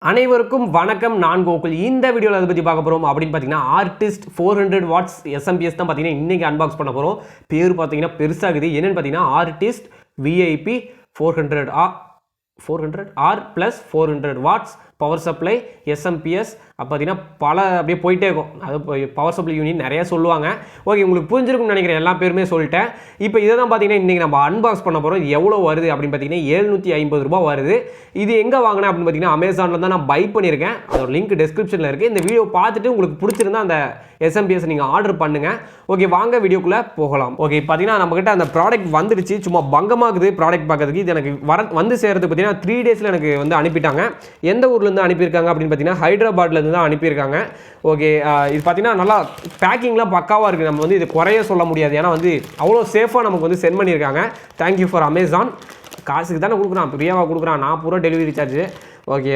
அனைவருக்கும் வணக்கம். நான் கோகுல். இந்த வீடியோவில் அதை பற்றி பார்க்க போகிறோம் அப்படின்னு பார்த்தீங்கன்னா ஆர்டிஸ்ட் 400 வாட்ஸ் SMPS தான் பார்த்தீங்கன்னா இன்றைக்கி அன்பாக்ஸ் பண்ண போகிறோம். பேர் பார்த்தீங்கன்னா பெருசாகுது. என்னென்னு பார்த்தீங்கன்னா artist VIP 400R + 400 watts power supply SMPS. அப்போ பார்த்தீங்கன்னா பல அப்படியே போயிட்டே இருக்கும். அது பவர் சப்ளை யூனிட் நிறையா சொல்லுவாங்க. ஓகே, உங்களுக்கு புரிஞ்சிருக்கும்னு நினைக்கிறேன். எல்லா பேருமே சொல்லிட்டேன். இப்போ இதை தான் பார்த்தீங்கன்னா இன்றைக்கி நம்ம அன்பாக்ஸ் பண்ண போகிறோம். இது எவ்வளோ வருது அப்படின்னு பார்த்தீங்கன்னா 750 ரூபா வருது. இது எங்கே வாங்கினேன் அப்படின்னு பார்த்தீங்கன்னா அமேசானில் தான் நான் பை பண்ணியிருக்கேன். அதோட லிங்க் டிஸ்கிரிப்ஷனில் இருக்குது. இந்த வீடியோ பார்த்துட்டு உங்களுக்கு பிடிச்சிருந்தா அந்த SMPS நீங்கள் ஆர்டர் பண்ணுங்கள். ஓகே, வாங்க வீடியோக்குள்ளே போகலாம். ஓகே, பார்த்தீங்கன்னா நம்மக்கிட்ட அந்த ப்ராடக்ட் வந்துடுச்சு. சும்மா பங்கமாகுது ப்ராடக்ட் பார்க்கறதுக்கு. இது எனக்கு வந்து சேர்றதுக்கு பார்த்தீங்கன்னா 3 டேஸில் எனக்கு வந்து அனுப்பிட்டாங்க. எந்த ஊர்லேருந்து அனுப்பியிருக்காங்க அப்படின்னு பார்த்தீங்கன்னா ஹைதராபாத்லேருந்து தான் அனுப்பியிருக்காங்க. ஓகே, இது பார்த்தீங்கன்னா நல்லா பேக்கிங்லாம் பக்காவாக இருக்குது. நம்ம வந்து இது குறைய சொல்ல முடியாது. ஏன்னா வந்து அவ்வளோ சேஃபாக நமக்கு வந்து சென்ட் பண்ணியிருக்காங்க. Thank you for Amazon. காசுக்கு தானே கொடுக்குறான், ஃப்ரீயாக கொடுக்குறான். நான் பூரா டெலிவரி சார்ஜ். ஓகே,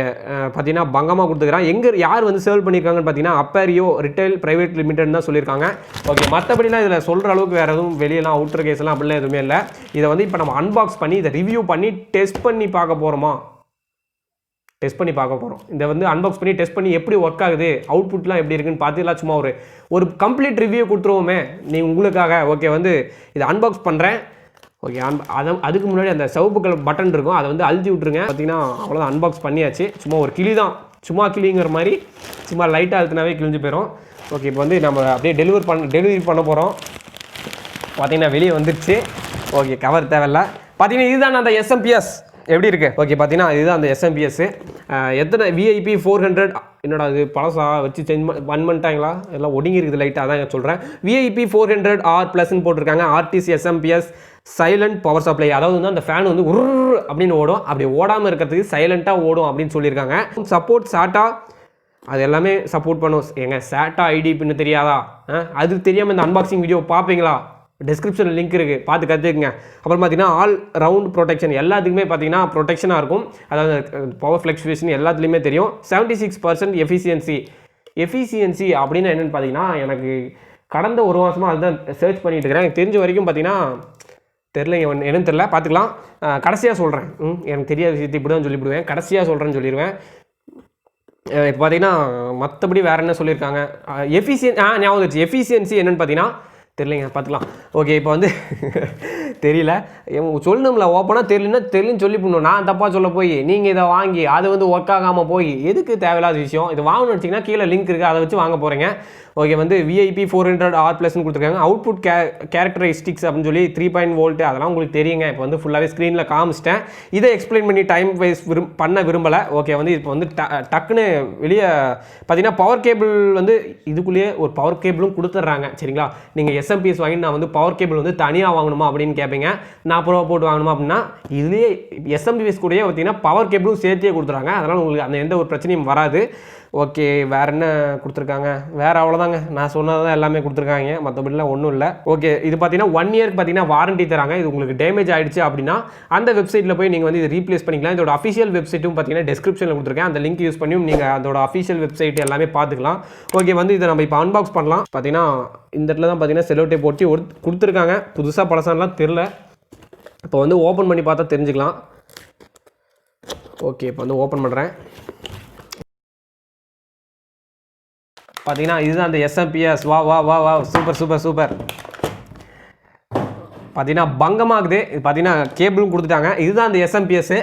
பார்த்தீங்கன்னா பங்கமாக கொடுத்துக்கிறான். யார் வந்து சேல் பண்ணியிருக்காங்கன்னு பார்த்தீங்கன்னா அப்பேரியோ ரிட்டைல் பிரைவேட் லிமிடெட் தான் சொல்லியிருக்காங்க. ஓகே, மற்றபடிலாம் இதில் சொல்கிற அளவுக்கு வேறு எதுவும் வெளியெல்லாம் அவுட்டர் கேஸ்லாம் அப்படிலாம் எதுவுமே இல்லை. இதை வந்து இப்போ நம்ம அன்பாக்ஸ் பண்ணி இதை ரிவ்யூ பண்ணி டெஸ்ட் பண்ணி பார்க்க போகிறோம். இதை வந்து அன்பாக்ஸ் பண்ணி டெஸ்ட் பண்ணி எப்படி ஒர்க் ஆகுது, அவுட்புட்லாம் எப்படி இருக்குன்னு பார்த்துலாம் சும்மா ஒரு கம்ப்ளீட் ரிவ்யூ கொடுத்துருவோமே நீ உங்களுக்காக. ஓகே, வந்து இதை அன்பாக்ஸ் பண்ணுறேன். ஓகே, அதுக்கு முன்னாடி அந்த சிவப்பு கலர் பட்டன் இருக்கும், அதை வந்து அழுத்தி விட்ருங்க. பார்த்தீங்கன்னா அவ்வளோதான், அன்பாக்ஸ் பண்ணியாச்சு. சும்மா ஒரு கிளி தான், சும்மா கிளிங்கிற மாதிரி சும்மா லைட்டாக அழுத்தினாவே கிழிஞ்சு போயிடும். ஓகே, இப்போ வந்து நம்ம அப்படியே டெலிவரி பண்ண போகிறோம். பார்த்தீங்கன்னா வெளியே வந்துடுச்சு. ஓகே, கவர் தேவையில்லை. பார்த்தீங்கன்னா இதுதான் அந்த SMPS எப்படி இருக்குது. ஓகே, பார்த்தீங்கன்னா இதுதான் அந்த SMPS. எத்தனை VIP 400 என்னோட அது பழசா வச்சு சேஞ்ச் பண்ணிட்டாங்களா, எல்லாம் ஒடுங்கி இருக்குது லைட்டாக. அதான் சொல்கிறேன். VIP 400R+ போட்டிருக்காங்க. Artis SMPS silent power supply. அதாவது வந்து அந்த ஃபேன் வந்து உரு அப்படின்னு ஓடும். அப்படி ஓடாமல் இருக்கிறதுக்கு சைலண்ட்டாக ஓடும் அப்படின்னு சொல்லியிருக்காங்க. சப்போர்ட் சாட்டா, அது எல்லாமே சப்போர்ட் பண்ணும். எங்க சாட்டா ஐடி பின்னு தெரியாதா? அது தெரியாமல் இந்த அன்பாக்சிங் வீடியோ பார்ப்பீங்களா? டிஸ்கிரிப்ஷனில் லிங்க் இருக்குது, பார்த்து கற்றுக்குங்க. அப்புறம் பார்த்தீங்கன்னா ஆல் ரவுண்ட் ப்ரொடெக்ஷன், எல்லாத்துக்குமே பார்த்தீங்கன்னா ப்ரொடெக்ஷனாக இருக்கும். அதாவது பவர் ஃப்ளக்சுவேஷன் எல்லாத்துலேயுமே தெரியும். 76% எஃபிசியன்சி அப்படின்னு என்னென்னு பார்த்தீங்கன்னா எனக்கு கடந்த ஒரு மாதமாக அதுதான் சர்ச் பண்ணிட்டு இருக்கிறேன். எனக்கு தெரிஞ்ச வரைக்கும் பார்த்தீங்கன்னா என்னன்னு தெரியல, பார்த்துக்கலாம். கடைசியாக சொல்கிறேன். எனக்கு தெரியாத விஷயத்தை இப்படி தான் சொல்லிவிடுவேன். கடைசியாக சொல்கிறேன்னு சொல்லிடுவேன். இப்போ பார்த்தீங்கன்னா மற்றபடி வேறு என்ன சொல்லியிருக்காங்க, ஞாபகம் வச்சு எஃபிசியன்சி என்னென்னு பார்த்தீங்கன்னா தெரியலைங்க, பார்த்துக்கலாம். ஓகே, இப்போ வந்து தெரியல சொல்லணும்ல, ஓப்பனாக தெரியலன்னு சொல்லி பண்ணணும். நான் தப்பாக சொல்ல போய் நீங்கள் இதை வாங்கி அது வந்து ஒர்க் ஆகாமல் போய் எதுக்கு தேவையில்லாத விஷயம். இது வாங்கணும்னு வச்சிங்கன்னா கீழே லிங்க் இருக்குது, அதை வச்சு வாங்க போகிறீங்க. ஓகே, வந்து VIP 400R+ கொடுத்துருக்காங்க. அவுட்புட் கேரக்டரிஸ்டிக்ஸ் அப்படின்னு சொல்லி 3.0 வோல்ட் அதெல்லாம் உங்களுக்கு தெரியுங்க. இப்போ வந்து ஃபுல்லாகவே ஸ்க்ரீனில் காமிச்சிட்டேன். இதை எக்ஸ்பிளைன் பண்ணி டைம் வைஸ் பண்ண விரும்பலை. ஓகே, வந்து இப்போ வந்து டக்குன்னு வெளியே பார்த்தீங்கன்னா பவர் கேபிள் வந்து இதுக்குள்ளேயே ஒரு பவர் கேபிளும் கொடுத்துட்றாங்க. சரிங்களா, நீங்கள் SMPS வாங்கி நான் வந்து பவர் கேபிள் வந்து தனியாக வாங்கணுமா அப்படின்னு கேட்பீங்க. 40 ரூபா போட்டு வாங்கணுமா அப்படின்னா இதுலேயே SMPS கூடயே பார்த்தீங்கன்னா பவர் கேபிளும் சேர்த்தே கொடுத்துறாங்க. அதனால் உங்களுக்கு அந்த எந்த ஒரு பிரச்சனையும் வராது. ஓகே, வேறு என்ன கொடுத்துருக்காங்க, வேறு அவ்வளோதாங்க. நான் சொன்னதான் எல்லாமே கொடுத்துருக்காங்க, மற்றபடிலாம் ஒன்றும் இல்லை. ஓகே, இது பார்த்தீங்கன்னா 1 இயருக்கு பார்த்தீங்கன்னா வாரண்டி தராங்க. இது உங்களுக்கு டேமேஜ் ஆகிடுச்சு அப்படின்னா அந்த வெப்சைட்டில் போய் நீங்கள் வந்து இது ரீப்ளேஸ் பண்ணிக்கலாம். இதோட அஃபிஷியல் வெப்சைட்டும் பார்த்தீங்கன்னா டிஸ்கிரிப்ஷனில் கொடுத்துருக்கேன். அந்த லிங்க் யூஸ் பண்ணியும் நீங்கள் அதோட அஃபிஷியல் வெப்சைட் எல்லாமே பார்த்துக்கலாம். ஓகே, வந்து இதை நம்ம இப்போ அன்பாக்ஸ் பண்ணலாம். பார்த்தீங்கன்னா இந்த இடத்துல தான் பார்த்தீங்கன்னா செல்லோ டேப் போட்டு கொடுத்துருக்காங்க. புதுசாக பழசாலாம் தெரில. இப்போ வந்து ஓப்பன் பண்ணி பார்த்தா தெரிஞ்சுக்கலாம். ஓகே, இப்போ வந்து ஓப்பன் பண்ணுறேன். பார்த்தீங்கன்னா இதுதான் அந்த SMPS. வா சூப்பர். பார்த்தீங்கன்னா பங்கமாகுது. இது பார்த்தீங்கன்னா கேபிளும் கொடுத்துட்டாங்க. இதுதான் அந்த SMPS.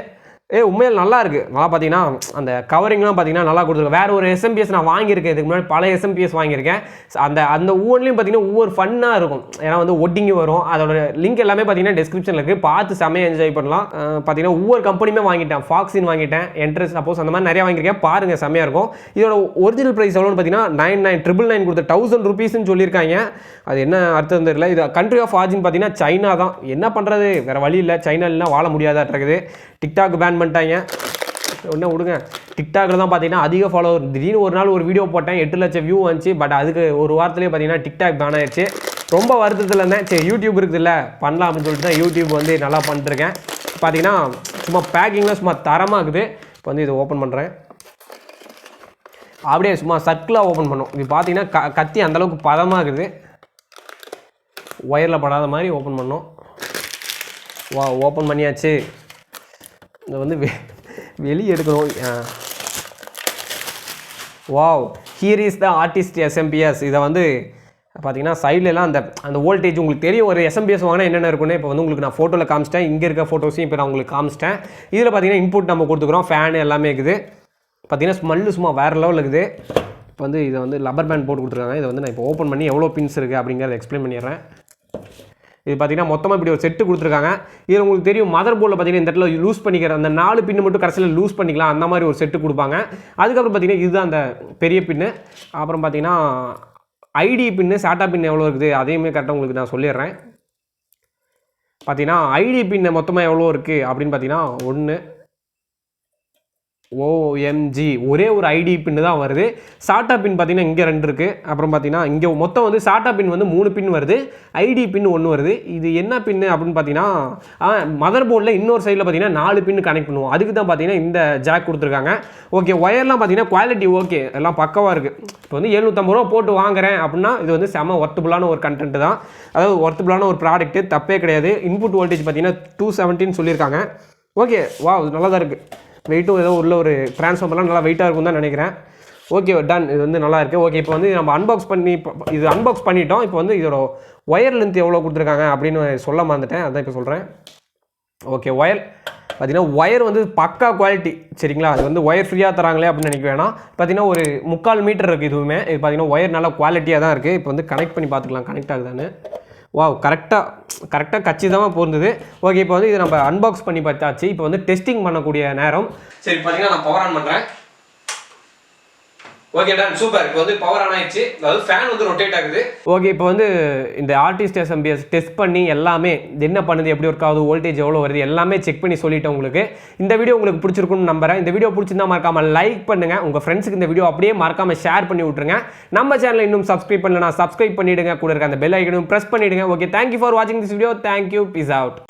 உண்மையில் நல்லா இருக்குது. நல்லா பார்த்தீங்கன்னா அந்த கவரிங்லாம் பார்த்தீங்கன்னா நல்லா கொடுத்துருக்கேன். வேறு ஒரு SMPS நான் வாங்கியிருக்கேன். இதுக்கு முன்னாடி பல SMPS வாங்கியிருக்கேன். அந்த ஒவ்வொன்றிலையும் பார்த்தீங்கன்னா ஒவ்வொரு ஃபன்னாக இருக்கும். ஏன்னா வந்து ஒட்டிங்கி வரும். அதோட லிங்க் எல்லாமே பார்த்தீங்கன்னா டிஸ்கிரிப்ஷனில் இருக்குது, பார்த்து செம்மையாக என்ஜாய் பண்ணலாம். பார்த்தீங்கன்னா ஒவ்வொரு கம்பெனியுமே வாங்கிட்டேன். Foxin வாங்கிட்டேன், Artis சப்போஸ் அந்த மாதிரி நிறையா வாங்கியிருக்கேன். பாருங்கள், செம்மையாக இருக்கும். இதோட ஒரிஜினல் ப்ரைஸ் எவ்வளோன்னு பார்த்தீங்கன்னா 99,999 கொடுத்து 1000 ரூபீஸ்ன்னு சொல்லியிருக்காங்க. அது என்ன அர்த்தம் தெரியல. இது கண்ட்ரி ஆஃப் ஆரிஜின் பார்த்தீங்கன்னா சைனா தான். என்ன பண்ணுறது, வேறு வழி இல்லை. சைனா இல்லைனா வாழ முடியாதாட்டிருக்குது. டிக்டாக் பேன் பண்ணிட்டாங்க. ஒன்றும் விடுங்க. டிக்டாக்கில் தான் பார்த்தீங்கன்னா அதிக ஃபாலோவர். திடீர்னு ஒரு நாள் ஒரு வீடியோ போட்டேன், 8 லட்சம் வியூ வந்துச்சு. பட் அதுக்கு ஒரு வாரத்துலேயே பார்த்தீங்கன்னா டிக்டாக் பேன் ஆயிடுச்சு. ரொம்ப வருத்தத்தில் இருந்தேன். சரி, யூடியூப் இருக்குதுல்ல பண்ணலாம் அப்படின்னு சொல்லிட்டு தான் யூடியூப் வந்து நல்லா பண்ணிட்டுருக்கேன். பார்த்தீங்கன்னா சும்மா பேக்கிங்லாம் சும்மா தரமாக இருக்குது. இப்போ வந்து இதை ஓப்பன் பண்ணுறேன். அப்படியே சும்மா சர்க்கிளாக ஓப்பன் பண்ணோம். இது பார்த்தீங்கன்னா கத்தி அந்தளவுக்கு பதமாக இருக்குது. ஒயரில் படாத மாதிரி ஓப்பன் பண்ணோம். ஓப்பன் பண்ணியாச்சு. இதை வந்து வெளியே எடுக்கணும். Wow, here is the artist SMPS. இதை வந்து பார்த்தீங்கன்னா சைட்லலாம் அந்த வோல்டேஜ் உங்களுக்கு தெரியும். ஒரு SMPS வாங்கினா என்னென்ன இருக்குன்னு இப்போ வந்து உங்களுக்கு நான் ஃபோட்டோவில் காமிச்சிட்டேன். இங்கே இருக்க ஃபோட்டோஸையும் இப்போ நான் உங்களுக்கு காமிச்சிட்டேன். இதில் பார்த்தீங்கன்னா இன்புட் நம்ம கொடுத்துக்கிறோம், ஃபேன் எல்லாமே இருக்குது. பார்த்தீங்கன்னா ஸ்மெல்லு சும்மா வேறு லெவலில் இருக்குது. இப்போ வந்து இதை வந்து லப்பர் பேண்ட் போட்டு கொடுத்துருக்காங்க. இதை வந்து நான் இப்போ ஓப்பன் பண்ணி எவ்வளோ பின்ஸ் இருக்குது அப்படிங்கிறத எக்ஸ்பிளைன் பண்ணிடுறேன். இது பார்த்தீங்கன்னா மொத்தமாக இப்படி ஒரு செட்டு கொடுத்துருக்காங்க. இதில் உங்களுக்கு தெரியும் மதர் போர்டில் பார்த்தீங்கன்னா இந்த இடத்துல லூஸ் பண்ணிக்கிற அந்த 4 பின்னு மட்டும் கடைசியில் லூஸ் பண்ணிக்கலாம், அந்த மாதிரி ஒரு செட்டு கொடுப்பாங்க. அதுக்கப்புறம் பார்த்தீங்கன்னா இதுதான் அந்த பெரிய பின்னு. அப்புறம் பார்த்தீங்கன்னா ஐடி பின்னு, சாட்டா பின் எவ்வளோ இருக்குது அதையுமே கரெக்டாக உங்களுக்கு நான் சொல்லிடுறேன். பார்த்தீங்கன்னா ஐடி பின்னு மொத்தமாக எவ்வளோ இருக்குது அப்படின்னு பார்த்தீங்கன்னா 1 OMG ஒரே ஒரு ஐடி பின்னு தான் வருது. சாட்டா பின் பார்த்தீங்கன்னா இங்கே 2 இருக்குது. அப்புறம் பார்த்தீங்கன்னா இங்கே மொத்தம் வந்து சாட்டா பின் வந்து 3 பின் வருது, ஐடி பின் 1 வருது. இது என்ன பின்னு அப்படின்னு பார்த்தீங்கன்னா மதர் போர்டில் இன்னொரு சைடில் பார்த்தீங்கன்னா 4 பின் கனெக்ட் பண்ணுவோம். அதுக்கு தான் பார்த்தீங்கன்னா இந்த ஜாக் கொடுத்துருக்காங்க. ஓகே, ஒயர்லாம் பார்த்தீங்கன்னா குவாலிட்டி ஓகே, எல்லாம் பக்கவாக இருக்குது. இப்போ வந்து 750 ரூபா போட்டு வாங்குறேன் அப்படின்னா இது வந்து செம ஒர்த்தபுளான ஒரு கண்டென்ட் தான், அதாவது ஒர்த்தபுளான ஒரு ப்ராடக்ட்டு, தப்பே கிடையாது. இன்புட் வோல்டேஜ் பார்த்தீங்கன்னா 270 சொல்லியிருக்காங்க. ஓகே, வா நல்லா தான் இருக்குது. வெயிட்டும் ஏதோ உள்ள ஒரு ட்ரான்ஸ்ஃபார்மர்லாம் நல்லா வெயிட்டாக இருக்கும் தான் நினைக்கிறேன். ஓகே டன், இது வந்து நல்லா இருக்குது. ஓகே, இப்போ வந்து நம்ம அன்பாக்ஸ் பண்ணிட்டோம். இப்போ வந்து இதோட ஒயர் லென்த் எவ்வளோ கொடுத்துருக்காங்க அப்படின்னு சொல்ல மறந்துட்டேன், அதான் இப்போ சொல்கிறேன். ஓகே, ஒயர் பார்த்தீங்கன்னா ஒயர் வந்து பக்கா குவாலிட்டி, சரிங்களா? அது வந்து ஒயர் ஃப்ரீயாக தராங்களே அப்படின்னு நினைக்க வேணாம். பார்த்தீங்கன்னா ஒரு 3/4 மீட்டர் இருக்குது இதுவுமே. இது பார்த்தீங்கன்னா ஒயர் நல்லா குவாலிட்டியாக தான் இருக்குது. இப்போ வந்து கனெக்ட் பண்ணி பார்த்துக்கலாம் கனெக்ட் ஆகுதான்னு. வாவ், கரெக்டாக கச்சிதமாக பொருந்தது. ஓகே, இப்போ வந்து இதை நம்ம அன்பாக்ஸ் பண்ணி பார்த்தாச்சு. இப்போ வந்து டெஸ்டிங் பண்ணக்கூடிய நேரம். சரி, பார்த்தீங்கன்னா நான் பவர் ஆன் பண்ணுறேன். Okay done, super. இப்போ வந்து பவர் ஆன் ஆயிடுச்சு, அதாவது ஃபேன் வந்து ரொட்டேட் ஆகுது. ஓகே, இப்போ வந்து இந்த ஆர்டிஸ்ட் SMPS டெஸ்ட் பண்ணி எல்லாமே என்ன பண்ணுது, எப்படி ஒர்க் ஆகுது, வோல்டேஜ் எவ்வளோ வருது எல்லாமே செக் பண்ணி சொல்லிட்டேன் உங்களுக்கு. இந்த வீடியோ உங்களுக்கு பிடிச்சிருக்குன்னு நம்புறேன். இந்த வீடியோ பிடிச்சிருந்தா மறக்காமல் லைக் பண்ணுங்க, உங்கள் ஃப்ரெண்ட்ஸுக்கு இந்த வீடியோ அப்படியே மறக்காமல் ஷேர் பண்ணி விட்டுருங்க. நம்ம சேனலை இன்னும் சப்ஸ்கிரைப் பண்ணலனா சப்ஸ்கிரைப் பண்ணிவிடுங்க, கூட இருக்க அந்த பெல் ஐக்கனும் ப்ரெஸ் பண்ணிவிடுங்க. ஓகே, தேங்க்யூ ஃபார் வாட்சிங் this video. Thank you, peace out.